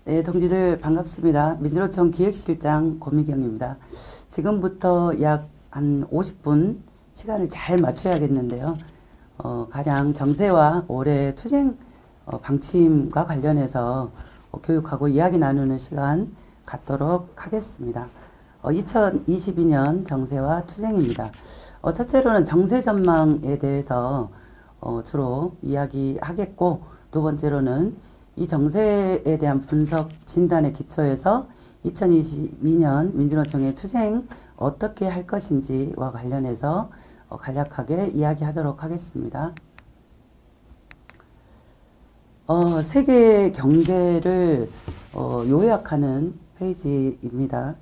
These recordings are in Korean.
네, 동지들 반갑습니다. 민주노총 기획실장 고미경입니다. 지금부터 약 한 50분 시간을 잘 맞춰야겠는데요. 가령 정세와 올해 투쟁 방침과 관련해서 교육하고 이야기 나누는 시간 갖도록 하겠습니다. 2022년 정세와 투쟁입니다. 첫째로는 정세 전망에 대해서 주로 이야기하겠고, 두 번째로는 이 정세에 대한 분석 진단에 기초해서 2022년 민주노총의 투쟁 어떻게 할 것인지와 관련해서 간략하게 이야기하도록 하겠습니다. 세계 경제를 요약하는 페이지입니다.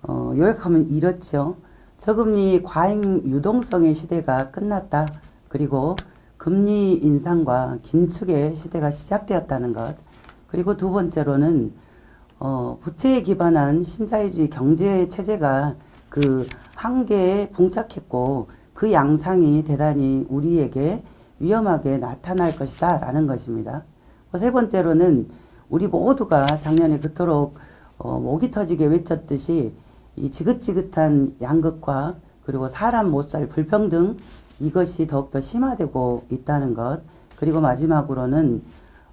요약하면 이렇죠. 저금리 과잉 유동성의 시대가 끝났다. 그리고 금리 인상과 긴축의 시대가 시작되었다는 것. 그리고 두 번째로는 부채에 기반한 신자유주의 경제 체제가 그 한계에 봉착했고 그 양상이 대단히 우리에게 위험하게 나타날 것이다 라는 것입니다. 세 번째로는 우리 모두가 작년에 그토록 목이 터지게 외쳤듯이 이 지긋지긋한 양극화 그리고 사람 못 살 불평등 이것이 더욱더 심화되고 있다는 것. 그리고 마지막으로는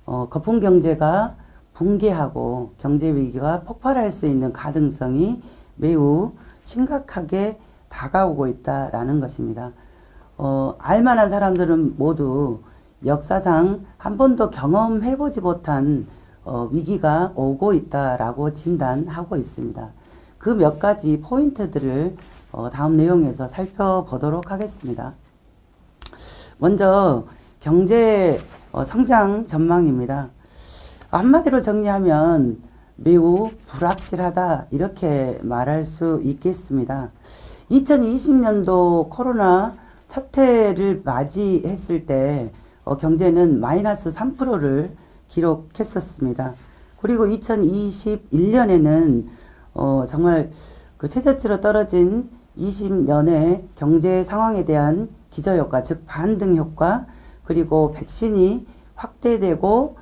거품 경제가 붕괴하고 경제 위기가 폭발할 수 있는 가능성이 매우 심각하게 다가오고 있다라는 것입니다. 알만한 사람들은 모두 역사상 한 번도 경험해보지 못한 위기가 오고 있다라고 진단하고 있습니다. 그 몇 가지 포인트들을 다음 내용에서 살펴보도록 하겠습니다. 먼저 경제 성장 전망입니다. 한마디로 정리하면 매우 불확실하다 이렇게 말할 수 있겠습니다. 2020년도 코로나 첫 해를 맞이했을 때 경제는 마이너스 3%를 기록했었습니다. 그리고 2021년에는 정말 그 최저치로 떨어진 20년의 경제 상황에 대한 기저효과, 즉 반등 효과, 그리고 백신이 확대되고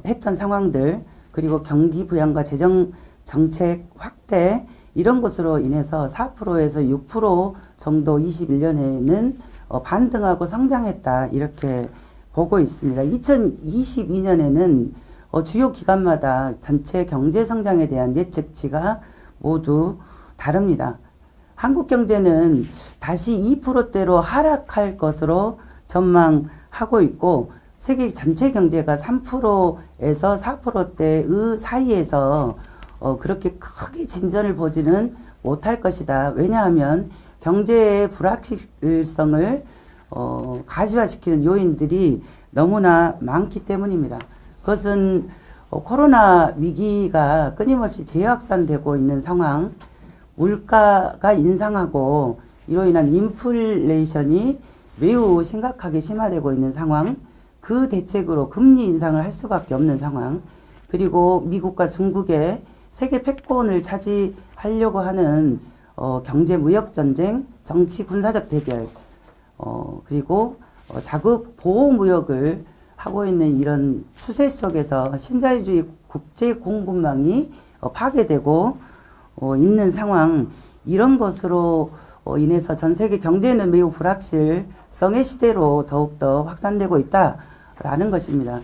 했던 상황들, 그리고 경기 부양과 재정 정책 확대 이런 것으로 인해서 4%에서 6% 정도 21년에는 반등하고 성장했다 이렇게 보고 있습니다. 2022년에는 주요 기관마다 전체 경제 성장에 대한 예측치가 모두 다릅니다. 한국 경제는 다시 2%대로 하락할 것으로 전망하고 있고, 세계 전체 경제가 3%에서 4%대의 사이에서 그렇게 크게 진전을 보지는 못할 것이다. 왜냐하면 경제의 불확실성을 가시화시키는 요인들이 너무나 많기 때문입니다. 그것은 코로나 위기가 끊임없이 재확산되고 있는 상황, 물가가 인상하고 이로 인한 인플레이션이 매우 심각하게 심화되고 있는 상황, 그 대책으로 금리 인상을 할 수밖에 없는 상황, 그리고 미국과 중국의 세계 패권을 차지하려고 하는 경제 무역 전쟁, 정치 군사적 대결, 그리고 자국 보호 무역을 하고 있는 이런 추세 속에서 신자유주의 국제 공급망이 파괴되고 있는 상황, 이런 것으로 인해서 전 세계 경제는 매우 불확실성의 시대로 더욱더 확산되고 있다라는 것입니다.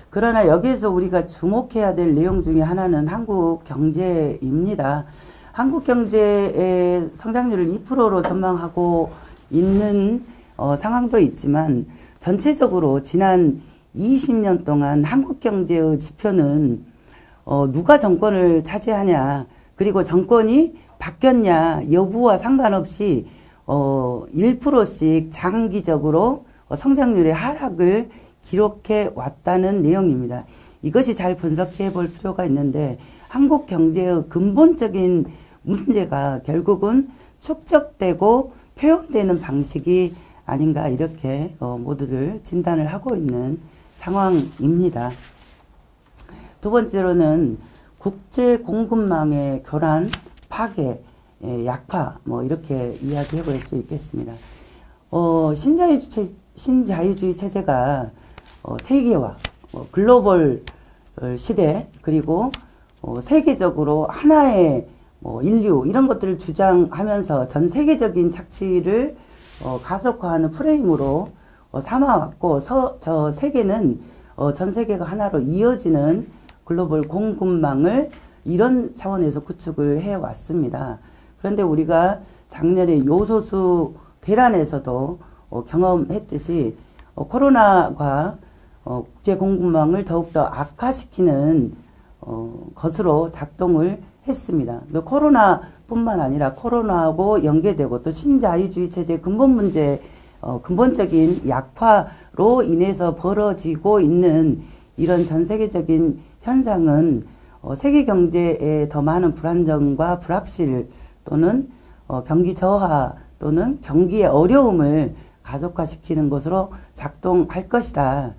그러나 여기에서 우리가 주목해야 될 내용 중에 하나는 한국 경제입니다. 한국 경제의 성장률을 2%로 전망하고 있는 상황도 있지만, 전체적으로 지난 20년 동안 한국 경제의 지표는 누가 정권을 차지하냐, 그리고 정권이 바뀌었냐 여부와 상관없이 1%씩 장기적으로 성장률의 하락을 기록해 왔다는 내용입니다. 이것이 잘 분석해 볼 필요가 있는데, 한국 경제의 근본적인 문제가 결국은 축적되고 표현되는 방식이 아닌가 이렇게 모두들 진단을 하고 있는 상황입니다. 두 번째로는 국제 공급망의 교란, 파괴, 약화 이렇게 이야기해 볼 수 있겠습니다. 신자유주의 체제가 세계화, 글로벌 시대, 그리고 세계적으로 하나의 인류 이런 것들을 주장하면서 전 세계적인 착취를 가속화하는 프레임으로 삼아왔고, 저 세계는 전 세계가 하나로 이어지는 글로벌 공급망을 이런 차원에서 구축을 해왔습니다. 그런데 우리가 작년에 요소수 대란에서도 경험했듯이 코로나가 국제 공급망을 더욱더 악화시키는 것으로 작동을 했습니다. 코로나뿐만 아니라 코로나하고 연계되고 또 신자유주의 체제 근본 문제, 근본적인 약화로 인해서 벌어지고 있는 이런 전 세계적인 현상은 세계 경제에 더 많은 불안정과 불확실 또는 경기 저하 또는 경기의 어려움을 가속화시키는 것으로 작동할 것이다.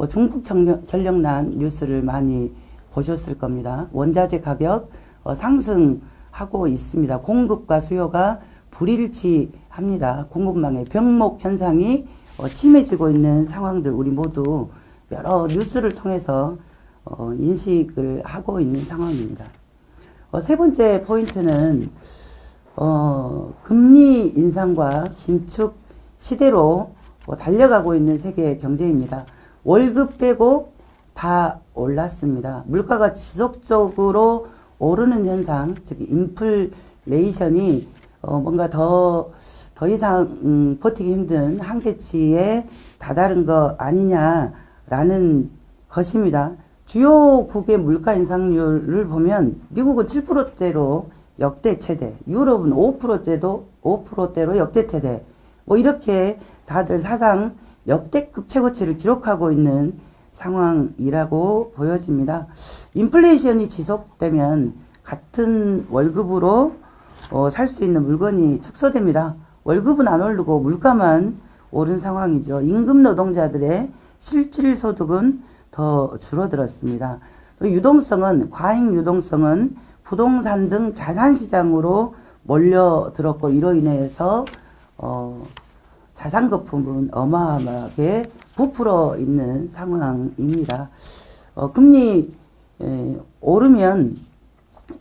중국 전력난 뉴스를 많이 보셨을 겁니다. 원자재 가격 상승하고 있습니다. 공급과 수요가 불일치합니다. 공급망의 병목 현상이 심해지고 있는 상황들 우리 모두 여러 뉴스를 통해서 인식을 하고 있는 상황입니다. 세 번째 포인트는 금리 인상과 긴축 시대로 달려가고 있는 세계 경제입니다. 월급 빼고 다 올랐습니다. 물가가 지속적으로 오르는 현상, 즉 인플레이션이 뭔가 더 이상 버티기 힘든 한계치에 다다른 거 아니냐라는 것입니다. 주요국의 물가 인상률을 보면 미국은 7%대로 역대 최대, 유럽은 5%대로 역대 최대, 이렇게 다들 사상 역대급 최고치를 기록하고 있는 상황이라고 보여집니다. 인플레이션이 지속되면 같은 월급으로 살 수 있는 물건이 축소됩니다. 월급은 안 오르고 물가만 오른 상황이죠. 임금 노동자들의 실질 소득은 더 줄어들었습니다. 과잉 유동성은 부동산 등 자산 시장으로 몰려들었고, 이로 인해서 자산 거품은 어마어마하게 부풀어 있는 상황입니다. 금리 오르면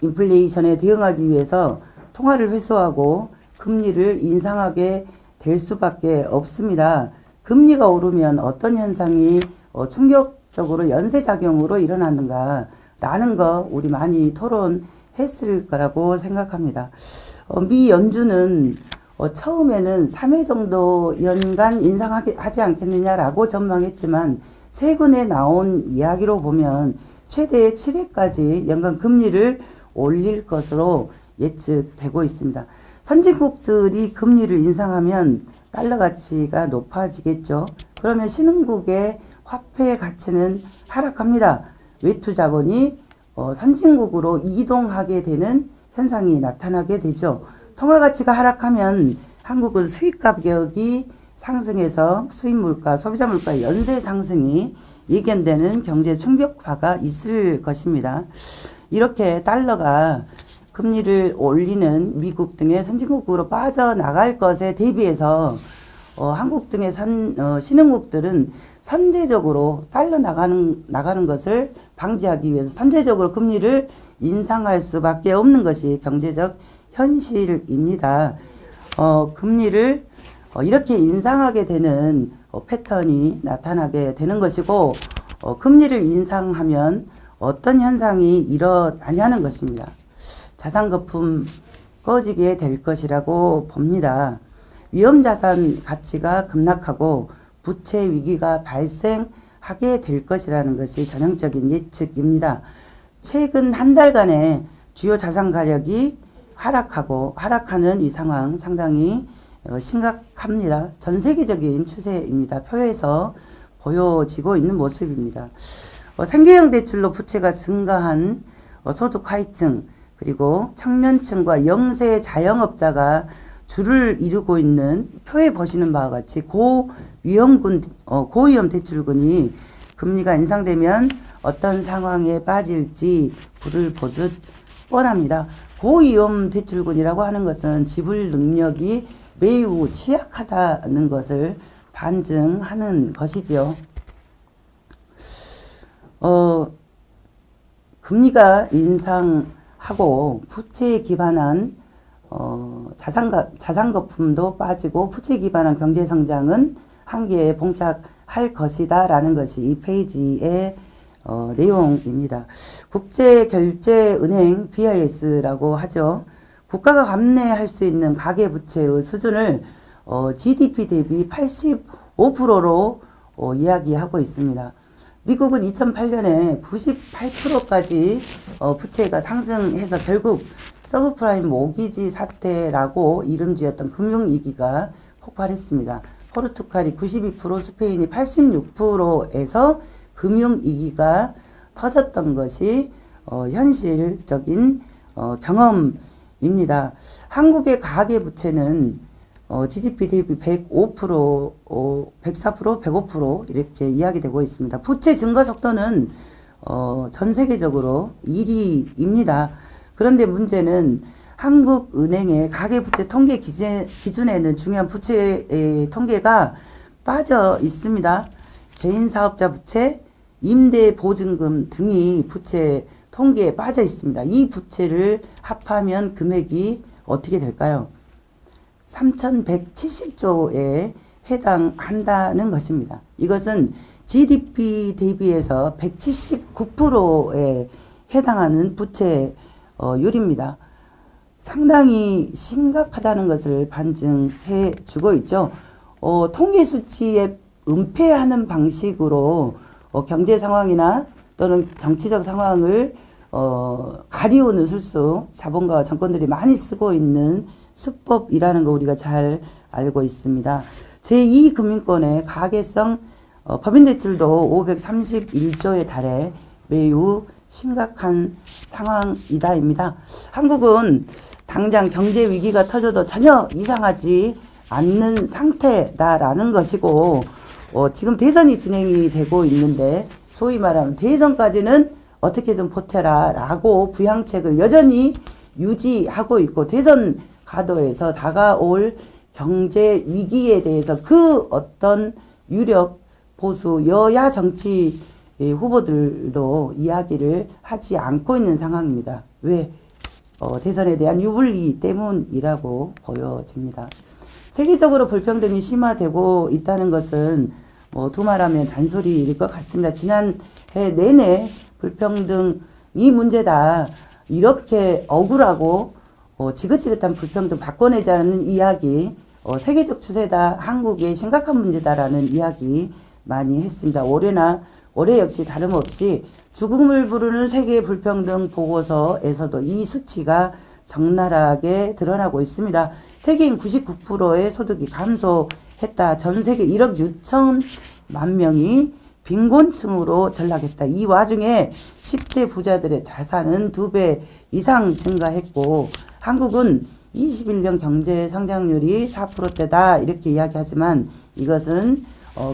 인플레이션에 대응하기 위해서 통화를 회수하고 금리를 인상하게 될 수밖에 없습니다. 금리가 오르면 어떤 현상이 충격적으로 연쇄작용으로 일어나는가 라는 거 우리 많이 토론했을 거라고 생각합니다. 미 연준은 처음에는 3회 정도 연간 인상하지 않겠느냐라고 전망했지만 최근에 나온 이야기로 보면 최대 7회까지 연간 금리를 올릴 것으로 예측되고 있습니다. 선진국들이 금리를 인상하면 달러 가치가 높아지겠죠. 그러면 신흥국의 화폐 가치는 하락합니다. 외투 자본이 선진국으로 이동하게 되는 현상이 나타나게 되죠. 통화 가치가 하락하면 한국은 수입 가격이 상승해서 수입 물가, 소비자 물가의 연쇄 상승이 예견되는 경제 충격파가 있을 것입니다. 이렇게 달러가 금리를 올리는 미국 등의 선진국으로 빠져나갈 것에 대비해서 한국 등의 신흥국들은 선제적으로 달러 나가는 것을 방지하기 위해서 선제적으로 금리를 인상할 수밖에 없는 것이 경제적 현실입니다. 금리를 이렇게 인상하게 되는 패턴이 나타나게 되는 것이고, 금리를 인상하면 어떤 현상이 일어나냐는 것입니다. 자산 거품 꺼지게 될 것이라고 봅니다. 위험자산 가치가 급락하고 부채 위기가 발생하게 될 것이라는 것이 전형적인 예측입니다. 최근 한 달간의 주요 자산 가격이 하락하는 이 상황 상당히 심각합니다. 전 세계적인 추세입니다. 표에서 보여지고 있는 모습입니다. 생계형 대출로 부채가 증가한 소득 하위층, 그리고 청년층과 영세 자영업자가 줄을 이루고 있는 표에 보시는 바와 같이 고위험 대출군이 금리가 인상되면 어떤 상황에 빠질지 불을 보듯 뻔합니다. 고위험 대출군이라고 하는 것은 지불 능력이 매우 취약하다는 것을 반증하는 것이지요. 금리가 인상하고 부채에 기반한 자산 거품도 빠지고 부채에 기반한 경제 성장은 한계에 봉착할 것이다 라는 것이 이 페이지의 내용입니다. 국제결제은행 BIS라고 하죠. 국가가 감내할 수 있는 가계부채의 수준을 GDP 대비 85%로 이야기하고 있습니다. 미국은 2008년에 98%까지 부채가 상승해서 결국 서브프라임 모기지 사태라고 이름지었던 금융위기가 폭발했습니다. 포르투갈이 92%, 스페인이 86%에서 금융위기가 터졌던 것이 현실적인 경험입니다. 한국의 가계부채는 GDP 대비 105%, 104%, 105% 이렇게 이야기되고 있습니다. 부채 증가 속도는 전 세계적으로 1위입니다. 그런데 문제는 한국은행의 가계부채 통계 기준에는 중요한 부채의 통계가 빠져 있습니다. 개인사업자 부채, 임대보증금 등이 부채 통계에 빠져 있습니다. 이 부채를 합하면 금액이 어떻게 될까요? 3,170조에 해당한다는 것입니다. 이것은 GDP 대비해서 179%에 해당하는 부채율입니다. 상당히 심각하다는 것을 반증해 주고 있죠. 통계 수치에 은폐하는 방식으로 경제 상황이나 또는 정치적 상황을 가리우는 술수, 자본가와 정권들이 많이 쓰고 있는 수법이라는 거 우리가 잘 알고 있습니다. 제2금융권의 가계성 법인대출도 531조에 달해 매우 심각한 상황이다입니다. 한국은 당장 경제 위기가 터져도 전혀 이상하지 않는 상태다라는 것이고 지금 대선이 진행이 되고 있는데 소위 말하면 대선까지는 어떻게든 버텨라 라고 부양책을 여전히 유지하고 있고 대선 가도에서 다가올 경제 위기에 대해서 그 어떤 유력 보수 여야 정치 후보들도 이야기를 하지 않고 있는 상황입니다. 왜? 대선에 대한 유불리 때문이라고 보여집니다. 세계적으로 불평등이 심화되고 있다는 것은 두말하면 잔소리일 것 같습니다. 지난해 내내 불평등이 문제다. 이렇게 억울하고 지긋지긋한 불평등 바꿔내자는 이야기, 세계적 추세다, 한국의 심각한 문제다라는 이야기 많이 했습니다. 올해 역시 다름없이 죽음을 부르는 세계 불평등 보고서에서도 이 수치가 적나라하게 드러나고 있습니다. 세계인 99%의 소득이 감소했다. 전 세계 1억 6천만 명이 빈곤층으로 전락했다. 이 와중에 10대 부자들의 자산은 2배 이상 증가했고 한국은 21년 경제 성장률이 4%대다 이렇게 이야기하지만 이것은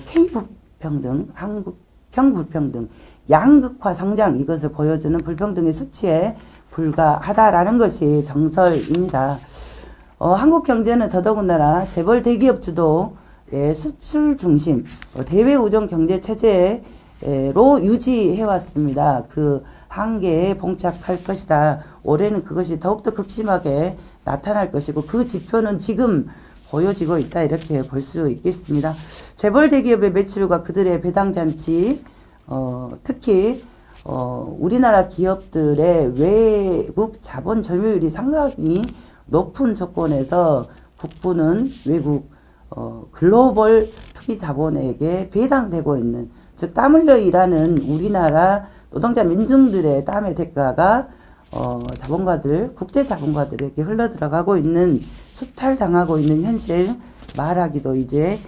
K불평등, 한국형 불평등, 양극화 성장 이것을 보여주는 불평등의 수치에 불과하다라는 것이 정설입니다. 한국 경제는 더더군다나 재벌 대기업 주도의 수출 중심, 대외 우정 경제 체제로 유지해왔습니다. 그 한계에 봉착할 것이다. 올해는 그것이 더욱더 극심하게 나타날 것이고 그 지표는 지금 보여지고 있다 이렇게 볼 수 있겠습니다. 재벌 대기업의 매출과 그들의 배당 잔치, 특히 우리나라 기업들의 외국 자본 점유율이 상당히 높은 조건에서 국부는 외국 글로벌 투기 자본에게 배당되고 있는, 즉 땀 흘려 일하는 우리나라 노동자 민중들의 땀의 대가가 자본가들, 국제 자본가들에게 흘러 들어가고 있는, 수탈당하고 있는 현실 말하기도 이제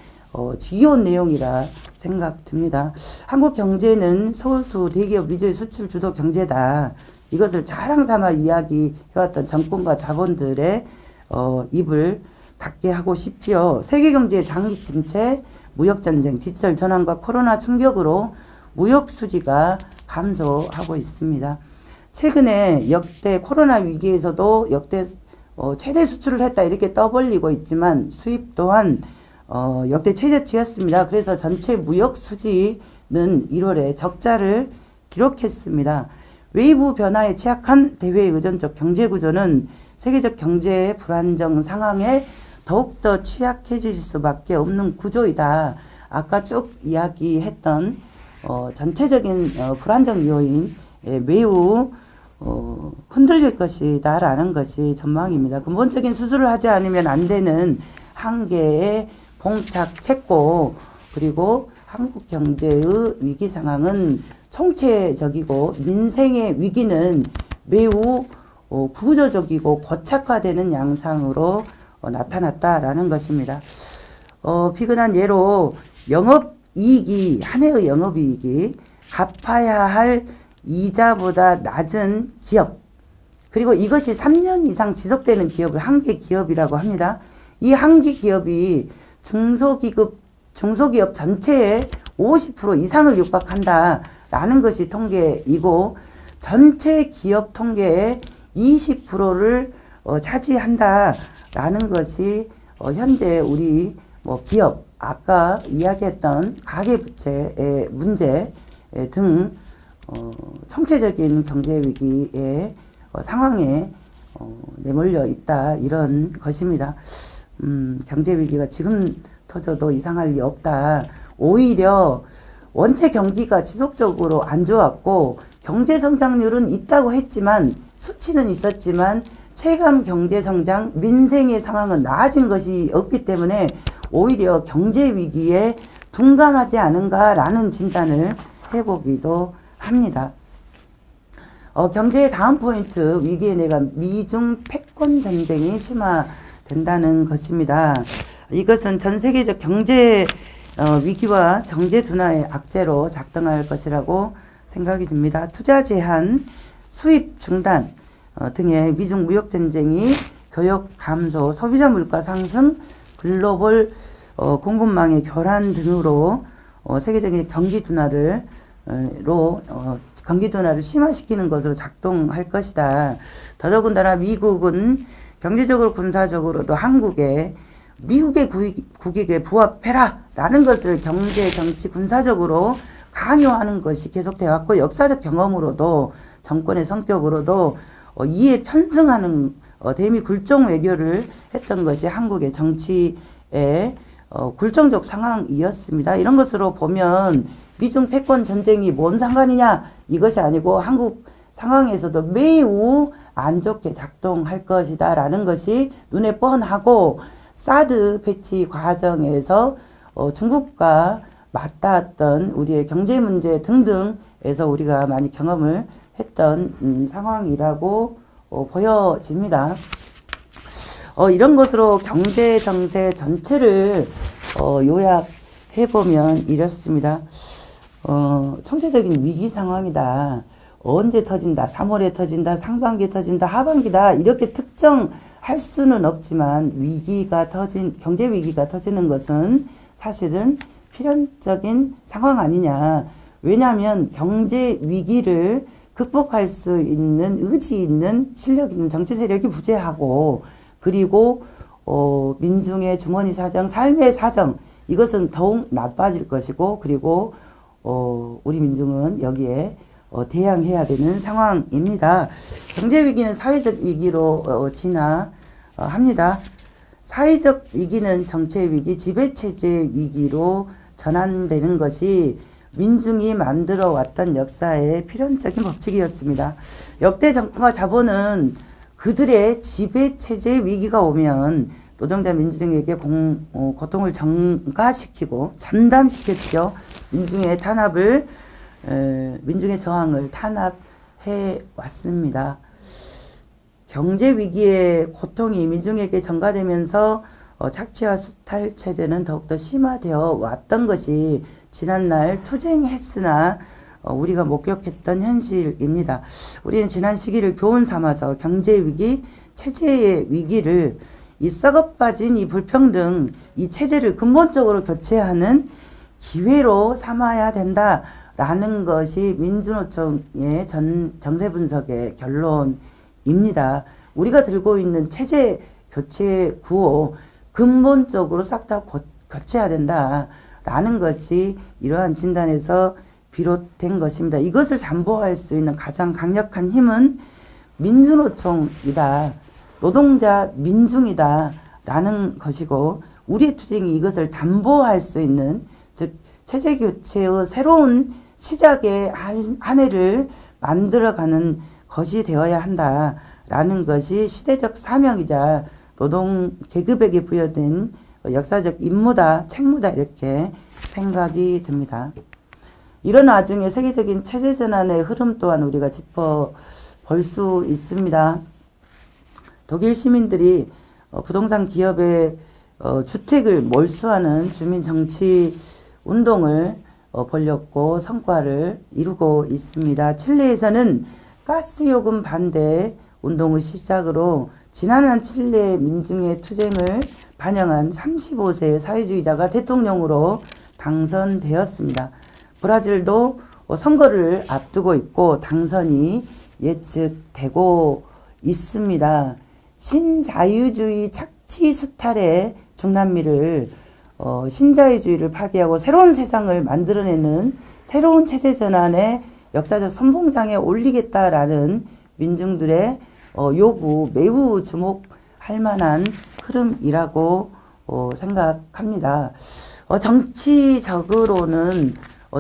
지겨운 내용이라 생각 듭니다. 한국 경제는 소수 대기업 위주의 수출 주도 경제다. 이것을 자랑 삼아 이야기해왔던 정권과 자본들의 입을 닫게 하고 싶지요. 세계 경제의 장기 침체, 무역 전쟁, 디지털 전환과 코로나 충격으로 무역 수지가 감소하고 있습니다. 최근에 역대 코로나 위기에서도 역대 최대 수출을 했다 이렇게 떠벌리고 있지만 수입 또한 역대 최저치였습니다. 그래서 전체 무역 수지는 1월에 적자를 기록했습니다. 외부 변화에 취약한 대외 의존적 경제 구조는 세계적 경제의 불안정 상황에 더욱더 취약해질 수밖에 없는 구조이다. 아까 쭉 이야기했던 전체적인 불안정 요인 매우 흔들릴 것이다 라는 것이 전망입니다. 근본적인 수술을 하지 않으면 안 되는 한계에 봉착했고, 그리고 한국 경제의 위기 상황은 총체적이고 민생의 위기는 매우 구조적이고 고착화되는 양상으로 나타났다라는 것입니다. 비근한 예로 영업이익이, 한 해의 영업이익이 갚아야 할 이자보다 낮은 기업, 그리고 이것이 3년 이상 지속되는 기업을 한계 기업이라고 합니다. 이 한계 기업이 중소기업 전체의 50% 이상을 육박한다라는 것이 통계이고, 전체 기업 통계의 20%를 차지한다라는 것이 현재 우리 기업, 아까 이야기했던 가계부채의 문제 등 총체적인 경제위기의 상황에 내몰려 있다, 이런 것입니다. 경제위기가 지금 터져도 이상할 리 없다. 오히려 원체 경기가 지속적으로 안 좋았고 경제성장률은 있다고 했지만, 수치는 있었지만 체감 경제성장, 민생의 상황은 나아진 것이 없기 때문에 오히려 경제위기에 둔감하지 않은가라는 진단을 해보기도 합니다. 경제의 다음 포인트, 위기의 내각, 미중 패권 전쟁이 심화된다는 것입니다. 이것은 전 세계적 경제 위기와 정제 둔화의 악재로 작동할 것이라고 생각이 듭니다. 투자 제한, 수입 중단 등의 미중 무역 전쟁이 교역 감소, 소비자 물가 상승, 글로벌 공급망의 교란 등으로 세계적인 경기 둔화를 심화시키는 것으로 작동할 것이다. 더더군다나 미국은 경제적으로 군사적으로도 한국에 미국의 국익에 부합해라 라는 것을 경제, 정치, 군사적으로 강요하는 것이 계속되어 왔고, 역사적 경험으로도 정권의 성격으로도 이에 편승하는 대미 굴종 외교를 했던 것이 한국의 정치의 굴종적 상황이었습니다. 이런 것으로 보면 미중 패권 전쟁이 뭔 상관이냐, 이것이 아니고 한국 상황에서도 매우 안 좋게 작동할 것이다 라는 것이 눈에 뻔하고, 사드 배치 과정에서 중국과 맞닿았던 우리의 경제 문제 등등에서 우리가 많이 경험을 했던 상황이라고 보여집니다. 이런 것으로 경제 정세 전체를 요약해보면 이렇습니다. 총체적인 위기 상황이다. 언제 터진다, 3월에 터진다, 상반기에 터진다, 하반기다, 이렇게 특정할 수는 없지만 경제 위기가 터지는 것은 사실은 필연적인 상황 아니냐. 왜냐하면 경제 위기를 극복할 수 있는 의지 있는 실력 있는 정치 세력이 부재하고, 그리고 민중의 주머니 사정, 삶의 사정, 이것은 더욱 나빠질 것이고, 그리고 우리 민중은 여기에 대항해야 되는 상황입니다. 경제 위기는 사회적 위기로 진화합니다. 사회적 위기는 정체 위기, 지배체제 위기로 전환되는 것이 민중이 만들어 왔던 역사의 필연적인 법칙이었습니다. 역대 정권과 자본은 그들의 지배체제 위기가 오면 노동자 민중에게 고통을 전가시키고 전담시켰죠. 민중의 저항을 탄압해 왔습니다. 경제 위기의 고통이 민중에게 전가되면서 착취와 수탈 체제는 더욱더 심화되어 왔던 것이 지난날 투쟁했으나 우리가 목격했던 현실입니다. 우리는 지난 시기를 교훈 삼아서 경제 위기, 체제의 위기를, 이 썩어 빠진 이 불평등, 이 체제를 근본적으로 교체하는 기회로 삼아야 된다라는 것이 민주노총의 정세 분석의 결론입니다. 우리가 들고 있는 체제 교체 구호, 근본적으로 싹 다 교체해야 된다라는 것이 이러한 진단에서 비롯된 것입니다. 이것을 담보할 수 있는 가장 강력한 힘은 민주노총이다. 노동자 민중이다. 라는 것이고 우리 투쟁이 이것을 담보할 수 있는 즉 체제교체의 새로운 시작의 한 해를 만들어가는 것이 되어야 한다라는 것이 시대적 사명이자 노동 계급에게 부여된 역사적 임무다, 책무다 이렇게 생각이 듭니다. 이런 와중에 세계적인 체제 전환의 흐름 또한 우리가 짚어볼 수 있습니다. 독일 시민들이 부동산 기업의 주택을 몰수하는 주민 정치 운동을 벌였고 성과를 이루고 있습니다. 칠레에서는 가스요금 반대 운동을 시작으로 지난한 칠레 민중의 투쟁을 반영한 35세 사회주의자가 대통령으로 당선되었습니다. 브라질도 선거를 앞두고 있고 당선이 예측되고 있습니다. 신자유주의 착취 수탈의 중남미를 신자유주의를 파괴하고 새로운 세상을 만들어내는 새로운 체제 전환의 역사적 선봉장에 올리겠다라는 민중들의 요구 매우 주목할 만한 흐름이라고 생각합니다. 정치적으로는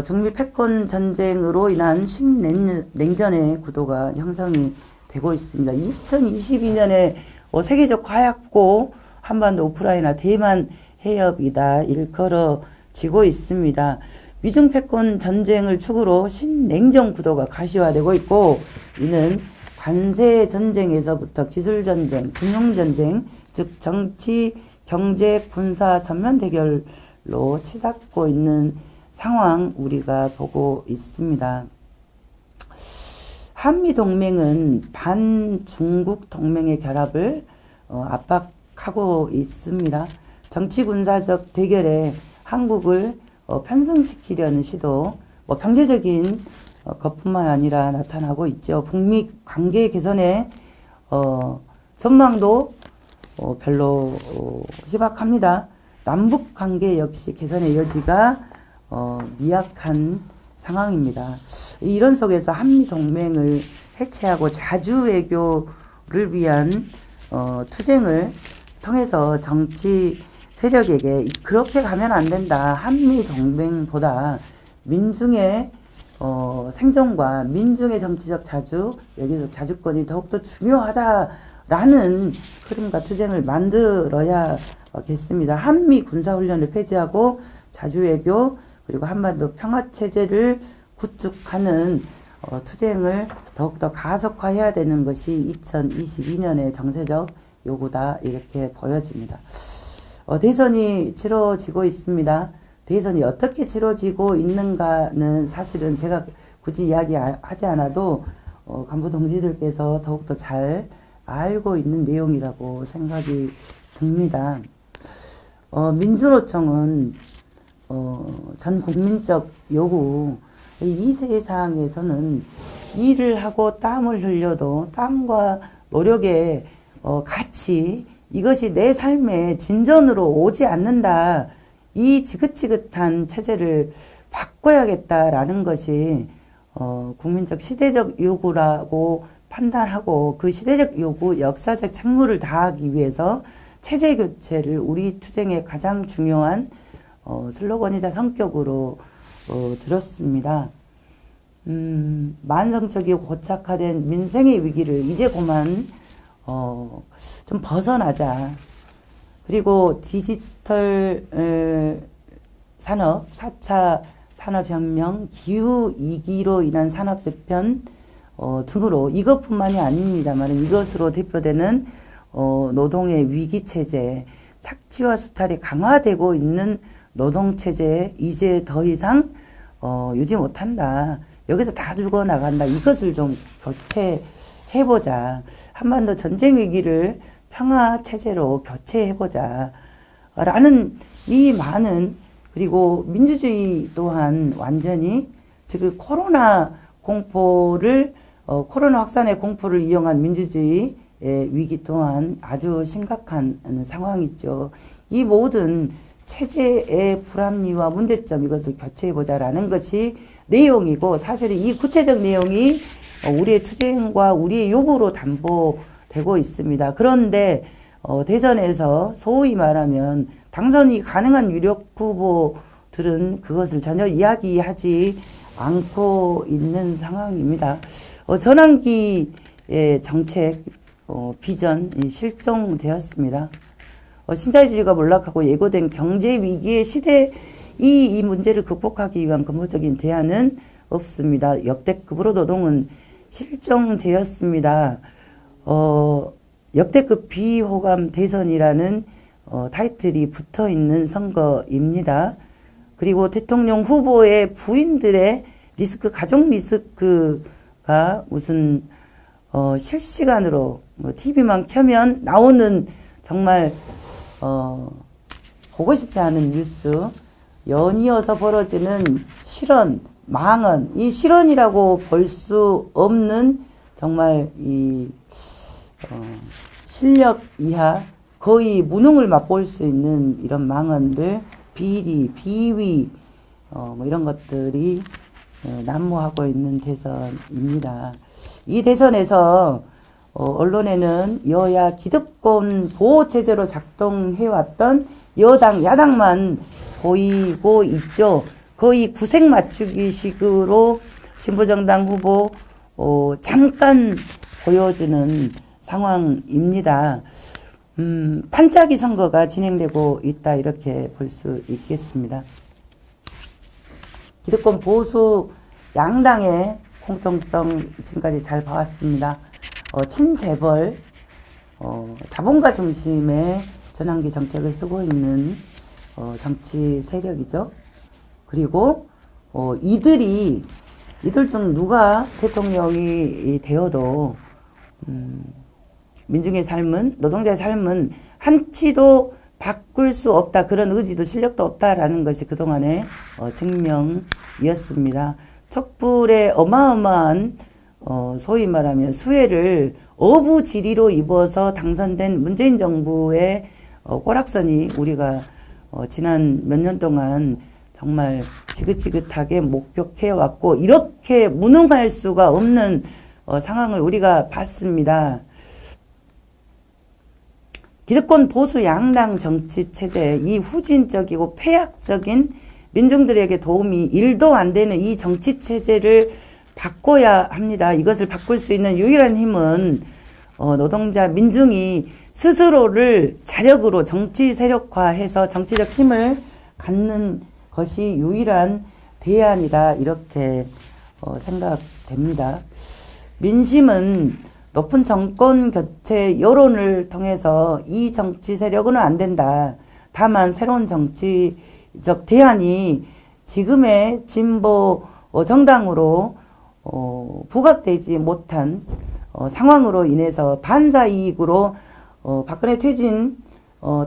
중미 패권 전쟁으로 인한 신냉전의 구도가 형성이 되고 있습니다. 2022년에 세계적 화약고 한반도 우크라이나 대만 해협이다 일컬어지고 있습니다. 미중 패권 전쟁을 축으로 신냉전 구도가 가시화되고 있고 이는 관세 전쟁에서부터 기술 전쟁, 금융 전쟁, 즉 정치, 경제, 군사 전면 대결로 치닫고 있는 상황 우리가 보고 있습니다. 한미동맹은 반중국 동맹의 결합을 압박하고 있습니다. 정치군사적 대결에 한국을 편승시키려는 시도, 경제적인 것뿐만 아니라 나타나고 있죠. 북미 관계 개선의 전망도 별로 희박합니다. 남북 관계 역시 개선의 여지가 미약한 상황입니다. 이런 속에서 한미동맹을 해체하고 자주외교를 위한 투쟁을 통해서 정치 세력에게 그렇게 가면 안 된다. 한미동맹보다 민중의 생존과 민중의 정치적 자주, 여기서 자주권이 더욱더 중요하다라는 흐름과 투쟁을 만들어야겠습니다. 한미 군사훈련을 폐지하고 자주외교 그리고 한반도 평화체제를 구축하는 투쟁을 더욱더 가속화해야 되는 것이 2022년의 정세적 요구다 이렇게 보여집니다. 대선이 치러지고 있습니다. 대선이 어떻게 치러지고 있는가는 사실은 제가 굳이 이야기하지 않아도 간부 동지들께서 더욱더 잘 알고 있는 내용이라고 생각이 듭니다. 민주노총은 전 국민적 요구, 이 세상에서는 일을 하고 땀을 흘려도 땀과 노력의 가치, 이것이 내 삶의 진전으로 오지 않는다. 이 지긋지긋한 체제를 바꿔야겠다라는 것이 국민적 시대적 요구라고 판단하고 그 시대적 요구, 역사적 책무를 다하기 위해서 체제 교체를 우리 투쟁의 가장 중요한 슬로건이자 성격으로 들었습니다. 만성적이고 고착화된 민생의 위기를 이제 그만 좀 벗어나자. 그리고 디지털 산업, 4차 산업혁명, 기후위기로 인한 산업배편 등으로 이것뿐만이 아닙니다만 이것으로 대표되는 노동의 위기체제, 착취와 수탈이 강화되고 있는 노동체제에 이제 더 이상 유지 못한다. 여기서 다 죽어나간다. 이것을 좀 교체해보자. 한반도 전쟁 위기를 평화체제로 교체해보자. 라는 이 많은 그리고 민주주의 또한 완전히 즉 코로나 공포를 코로나 확산의 공포를 이용한 민주주의 위기 또한 아주 심각한 상황이죠. 이 모든 체제의 불합리와 문제점 이것을 교체해보자라는 것이 내용이고 사실은 이 구체적 내용이 우리의 투쟁과 우리의 요구로 담보되고 있습니다. 그런데 대선에서 소위 말하면 당선이 가능한 유력 후보들은 그것을 전혀 이야기하지 않고 있는 상황입니다. 전환기의 정책 비전이 실종되었습니다. 신자유주의가 몰락하고 예고된 경제 위기의 시대 이 문제를 극복하기 위한 근본적인 대안은 없습니다. 역대급으로 노동은 실종되었습니다. 역대급 비호감 대선이라는 타이틀이 붙어 있는 선거입니다. 그리고 대통령 후보의 부인들의 리스크, 가족 리스크가 무슨 실시간으로 TV만 켜면 나오는 정말 보고 싶지 않은 뉴스, 연이어서 벌어지는 실언, 망언, 이 실언이라고 볼 수 없는 정말 이 실력 이하 거의 무능을 맛볼 수 있는 이런 망언들, 비리, 비위 뭐 이런 것들이 난무하고 있는 대선입니다. 이 대선에서 언론에는 여야 기득권 보호 체제로 작동해왔던 여당, 야당만 보이고 있죠. 거의 구색 맞추기식으로 진보정당 후보 잠깐 보여주는 상황입니다. 판짜기 선거가 진행되고 있다 이렇게 볼 수 있겠습니다. 기득권 보수 양당의 공통성 지금까지 잘 봐왔습니다. 친재벌, 자본가 중심의 전환기 정책을 쓰고 있는 정치 세력이죠. 그리고 이들 중 누가 대통령이 되어도 민중의 삶은, 노동자의 삶은 한치도 바꿀 수 없다. 그런 의지도 실력도 없다라는 것이 그동안의 증명이었습니다. 촛불의 어마어마한 소위 말하면 수혜를 어부지리로 입어서 당선된 문재인 정부의 꼬락선이 우리가 지난 몇 년 동안 정말 지긋지긋하게 목격해왔고 이렇게 무능할 수가 없는 상황을 우리가 봤습니다. 기득권 보수 양당 정치체제, 이 후진적이고 폐악적인 민중들에게 도움이 1도 안 되는 이 정치체제를 바꿔야 합니다. 이것을 바꿀 수 있는 유일한 힘은 노동자, 민중이 스스로를 자력으로 정치 세력화해서 정치적 힘을 갖는 것이 유일한 대안이다. 이렇게 생각됩니다. 민심은 높은 정권 교체 여론을 통해서 이 정치 세력은 안 된다. 다만 새로운 정치적 대안이 지금의 진보 정당으로 부각되지 못한 상황으로 인해서 반사 이익으로 박근혜 퇴진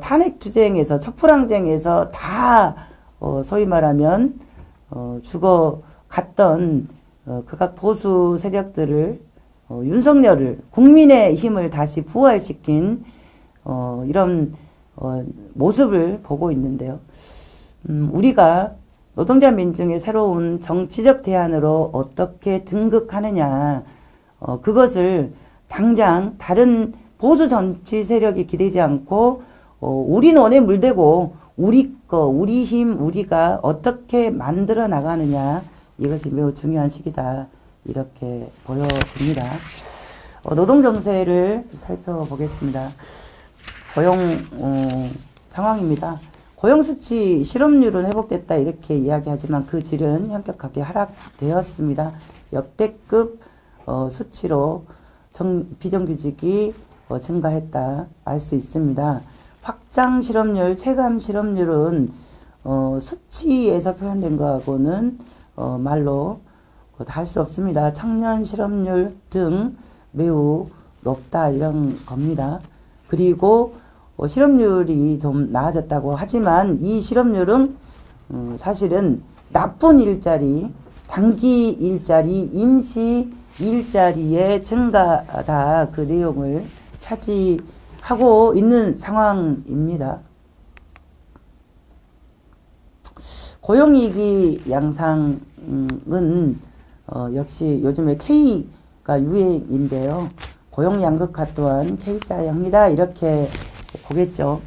탄핵 투쟁에서 촛불항쟁에서 다 소위 말하면 죽어갔던 극악 보수 세력들을 윤석열을 국민의 힘을 다시 부활시킨 이런 모습을 보고 있는데요. 우리가 노동자 민중의 새로운 정치적 대안으로 어떻게 등극하느냐, 그것을 당장 다른 보수 정치 세력이 기대지 않고 우리 논에 물대고 우리 거, 우리 힘, 우리가 어떻게 만들어 나가느냐, 이것이 매우 중요한 시기다 이렇게 보여집니다. 노동 정세를 살펴보겠습니다. 고용 상황입니다. 고용수치 실업률은 회복됐다 이렇게 이야기하지만 그 질은 현격하게 하락되었습니다. 역대급 수치로 비정규직이 증가했다 알 수 있습니다. 확장 실업률, 체감 실업률은 수치에서 표현된 거하고는 말로 다 할 수 없습니다. 청년 실업률 등 매우 높다 이런 겁니다. 그리고 실업률이 좀 나아졌다고 하지만 이 실업률은 사실은 나쁜 일자리, 단기 일자리, 임시 일자리의 증가다 그 내용을 차지하고 있는 상황입니다. 고용이익이 양상은 역시 요즘에 K가 유행인데요. 고용 양극화 또한 K자형이다 이렇게 보겠죠.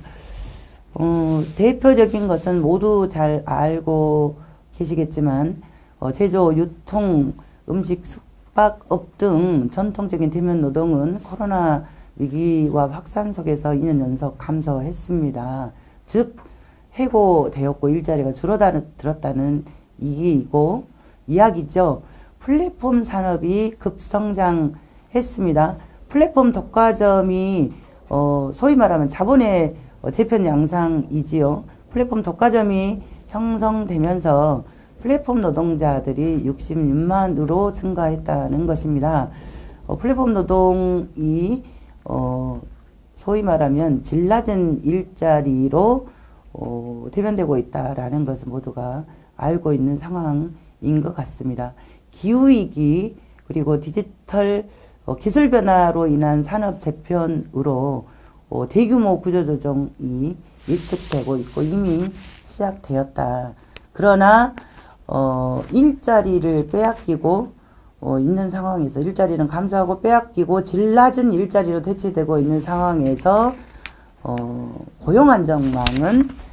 대표적인 것은 모두 잘 알고 계시겠지만 제조, 유통, 음식, 숙박업 등 전통적인 대면 노동은 코로나 위기와 확산 속에서 2년 연속 감소했습니다. 즉 해고되었고 일자리가 줄어들었다는 이야기죠. 플랫폼 산업이 급성장했습니다. 플랫폼 독과점이 소위 말하면 자본의 재편 양상이지요. 플랫폼 독과점이 형성되면서 플랫폼 노동자들이 66만으로 증가했다는 것입니다. 플랫폼 노동이 소위 말하면 질 낮은 일자리로 대변되고 있다라는 것을 모두가 알고 있는 상황인 것 같습니다. 기후위기 그리고 디지털 기술 변화로 인한 산업 재편으로 대규모 구조조정이 예측되고 있고 이미 시작되었다. 그러나 일자리를 빼앗기고 있는 상황에서 일자리는 감소하고 빼앗기고 질 낮은 일자리로 대체되고 있는 상황에서 고용 안정망은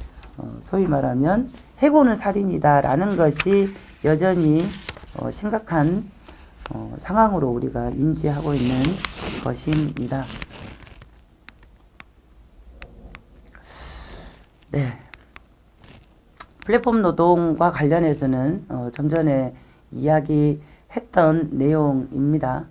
소위 말하면 해고는 살인이다라는 것이 여전히 심각한 상황으로 우리가 인지하고 있는 것입니다. 네. 플랫폼 노동과 관련해서는 좀 전에 이야기했던 내용입니다.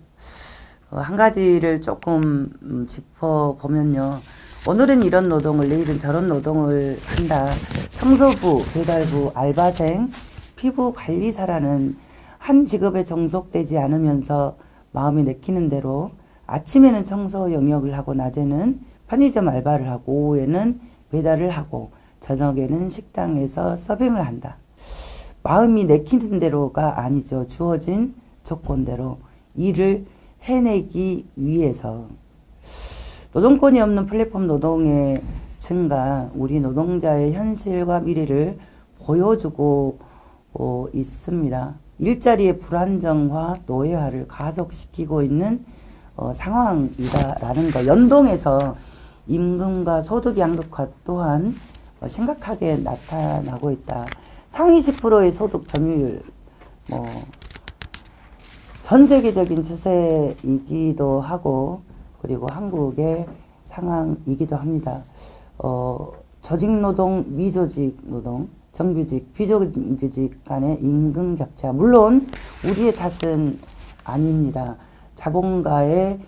한 가지를 조금 짚어보면요. 오늘은 이런 노동을 내일은 저런 노동을 한다. 청소부, 배달부, 알바생, 피부관리사라는 한 직업에 종속되지 않으면서 마음이 내키는 대로 아침에는 청소 영역을 하고 낮에는 편의점 알바를 하고 오후에는 배달을 하고 저녁에는 식당에서 서빙을 한다. 마음이 내키는 대로가 아니죠. 주어진 조건대로 일을 해내기 위해서. 노동권이 없는 플랫폼 노동의 증가, 우리 노동자의 현실과 미래를 보여주고 있습니다. 일자리의 불안정화, 노예화를 가속시키고 있는 상황이다라는 거. 연동해서 임금과 소득 양극화 또한 심각하게 나타나고 있다. 상위 10%의 소득 점유율, 전 세계적인 추세이기도 하고, 그리고 한국의 상황이기도 합니다. 조직노동, 미조직노동, 정규직, 비정규직 간의 임금 격차. 물론 우리의 탓은 아닙니다. 자본가의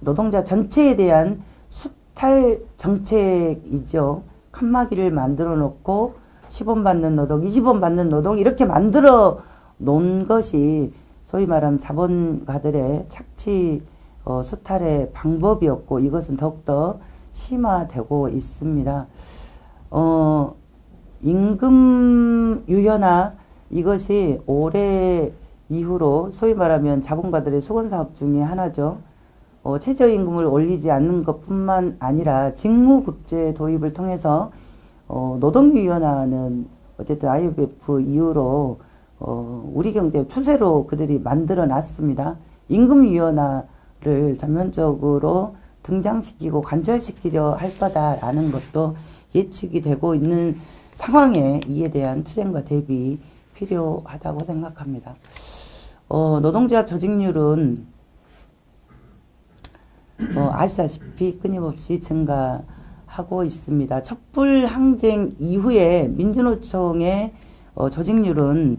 노동자 전체에 대한 수탈 정책이죠. 칸막이를 만들어 놓고 10원 받는 노동, 20원 받는 노동 이렇게 만들어 놓은 것이 소위 말하면 자본가들의 착취 수탈의 방법이었고 이것은 더욱더 심화되고 있습니다. 임금 유연화 이것이 올해 이후로 소위 말하면 자본가들의 수건사업 중에 하나죠. 최저임금을 올리지 않는 것뿐만 아니라 직무급제 도입을 통해서 노동유연화는 어쨌든 IMF 이후로 우리 경제 추세로 그들이 만들어 놨습니다. 임금유연화를 전면적으로 등장시키고 관철시키려 할 거다라는 것도 예측이 되고 있는 상황에 이에 대한 투쟁과 대비 필요하다고 생각합니다. 노동조합 조직률은 아시다시피 끊임없이 증가하고 있습니다. 촛불 항쟁 이후에 민주노총의 조직률은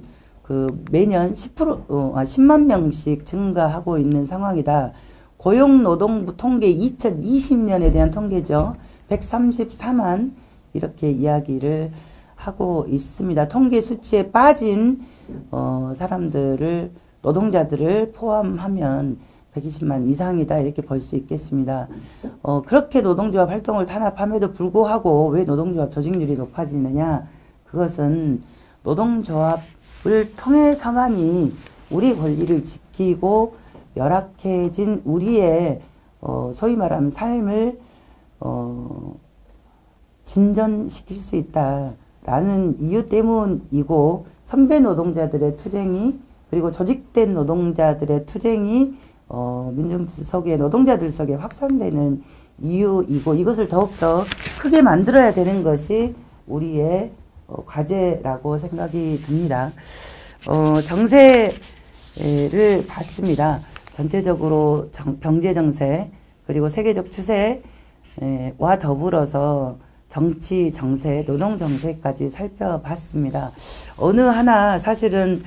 매년 10만 명씩 증가하고 있는 상황이다. 고용노동부 통계 2020년에 대한 통계죠. 134만 이렇게 이야기를 하고 있습니다. 통계 수치에 빠진 사람들을 노동자들을 포함하면 120만 이상이다 이렇게 볼 수 있겠습니다. 그렇게 노동조합 활동을 탄압함에도 불구하고 왜 노동조합 조직률이 높아지느냐? 그것은 노동조합을 통해서만이 우리 권리를 지키고 열악해진 우리의 소위 말하면 삶을 진전시킬 수 있다. 라는 이유 때문이고 선배 노동자들의 투쟁이 그리고 조직된 노동자들의 투쟁이 민중 속에 노동자들 속에 확산되는 이유이고 이것을 더욱더 크게 만들어야 되는 것이 우리의 과제라고 생각이 듭니다. 정세를 봤습니다. 전체적으로 경제 정세 그리고 세계적 추세와 더불어서 정치 정세, 노동 정세까지 살펴봤습니다. 어느 하나 사실은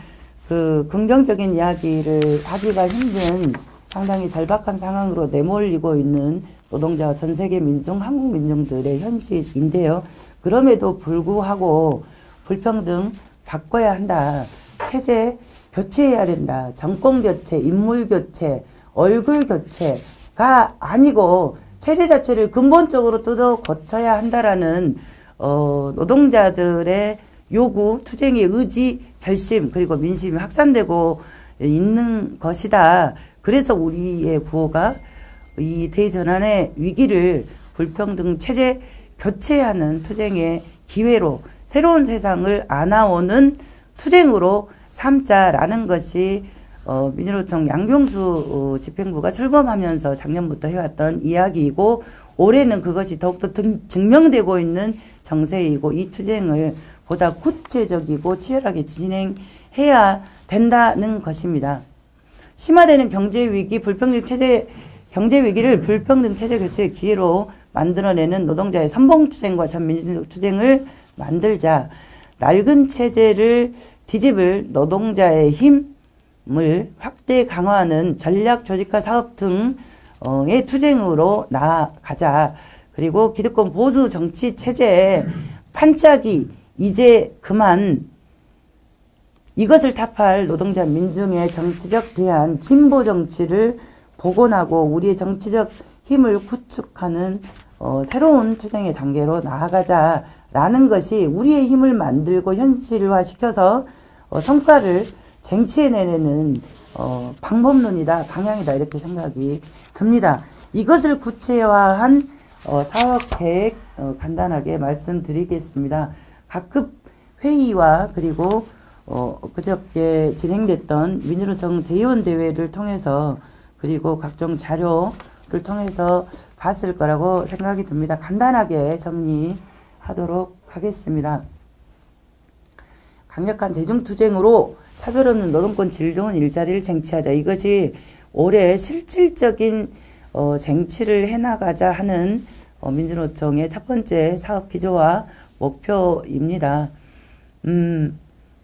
그 긍정적인 이야기를 하기가 힘든 상당히 절박한 상황으로 내몰리고 있는 노동자와 전 세계 민중, 한국 민중들의 현실인데요. 그럼에도 불구하고 불평등 바꿔야 한다. 체제 교체해야 된다. 정권 교체, 인물 교체, 얼굴 교체가 아니고 체제 자체를 근본적으로 뜯어 고쳐야 한다라는 노동자들의 요구, 투쟁의 의지, 결심 그리고 민심이 확산되고 있는 것이다. 그래서 우리의 구호가 이 대전환의 위기를 불평등 체제 교체하는 투쟁의 기회로 새로운 세상을 안아오는 투쟁으로 삼자라는 것이 민주노총 양경수 집행부가 출범하면서 작년부터 해왔던 이야기이고 올해는 그것이 더욱더 증명되고 있는 정세이고 이 투쟁을 보다 구체적이고 치열하게 진행해야 된다는 것입니다. 심화되는 경제위기, 경제위기를 불평등 체제 교체의 기회로 만들어내는 노동자의 선봉투쟁과 전민주적 투쟁을 만들자. 낡은 체제를 뒤집을 노동자의 힘을 확대 강화하는 전략 조직화 사업 등의 투쟁으로 나아가자. 그리고 기득권 보수 정치 체제의 판짜기 이제 그만 이것을 타파할 노동자 민중의 정치적 대안 진보 정치를 복원하고 우리의 정치적 힘을 구축하는 새로운 투쟁의 단계로 나아가자라는 것이 우리의 힘을 만들고 현실화시켜서 성과를 쟁취해내는 방법론이다, 방향이다 이렇게 생각이 듭니다. 이것을 구체화한 사업계획 간단하게 말씀드리겠습니다. 각급 회의와 그리고 그저께 진행됐던 민주노총 대의원 대회를 통해서 그리고 각종 자료를 통해서 봤을 거라고 생각이 듭니다. 간단하게 정리하도록 하겠습니다. 강력한 대중투쟁으로 차별 없는 노동권 질 좋은 일자리를 쟁취하자. 이것이 올해 실질적인 쟁취를 해나가자 하는 민주노총의 첫 번째 사업 기조와 목표입니다.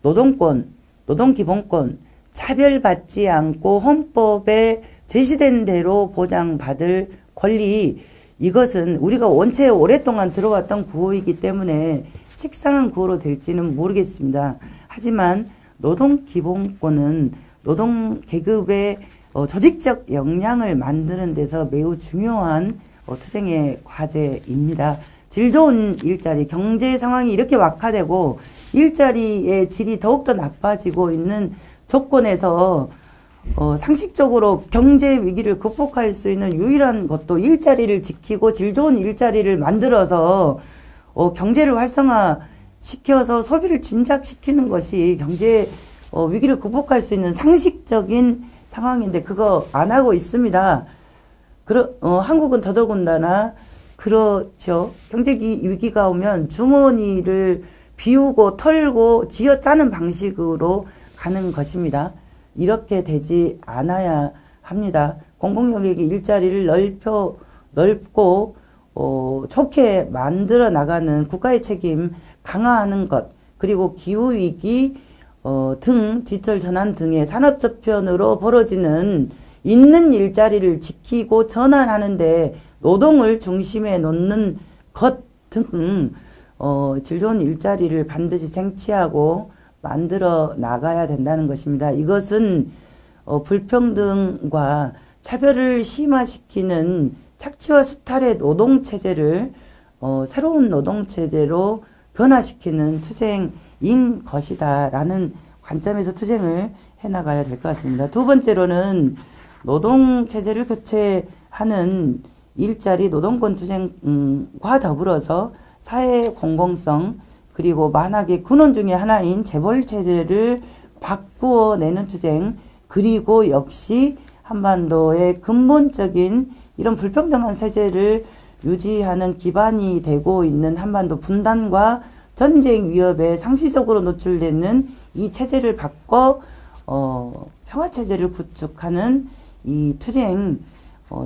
노동권, 노동기본권, 차별받지 않고 헌법에 제시된 대로 보장받을 권리, 이것은 우리가 원체 오랫동안 들어왔던 구호이기 때문에 식상한 구호로 될지는 모르겠습니다. 하지만 노동기본권은 노동계급의 조직적 역량을 만드는 데서 매우 중요한 투쟁의 과제입니다. 질 좋은 일자리, 경제 상황이 이렇게 악화되고 일자리의 질이 더욱더 나빠지고 있는 조건에서 상식적으로 경제 위기를 극복할 수 있는 유일한 것도 일자리를 지키고 질 좋은 일자리를 만들어서 경제를 활성화시켜서 소비를 진작시키는 것이 경제 위기를 극복할 수 있는 상식적인 상황인데 그거 안 하고 있습니다. 한국은 더더군다나 그렇죠. 경제 위기가 오면 주머니를 비우고 털고 쥐어짜는 방식으로 가는 것입니다. 이렇게 되지 않아야 합니다. 공공영역의 일자리를 넓고 좋게 만들어 나가는 국가의 책임 강화하는 것 그리고 기후위기 등 디지털 전환 등의 산업저편으로 벌어지는 있는 일자리를 지키고 전환하는데 노동을 중심에 놓는 것 등 질 좋은 일자리를 반드시 쟁취하고 만들어 나가야 된다는 것입니다. 이것은 불평등과 차별을 심화시키는 착취와 수탈의 노동체제를 새로운 노동체제로 변화시키는 투쟁인 것이다 라는 관점에서 투쟁을 해나가야 될 것 같습니다. 두 번째로는 노동체제를 교체하는 일자리 노동권 투쟁과 더불어서 사회 공공성 그리고 만약에 근원 중에 하나인 재벌체제를 바꾸어내는 투쟁, 그리고 역시 한반도의 근본적인 이런 불평등한 세제를 유지하는 기반이 되고 있는 한반도 분단과 전쟁 위협에 상시적으로 노출되는 이 체제를 바꿔 평화체제를 구축하는 이 투쟁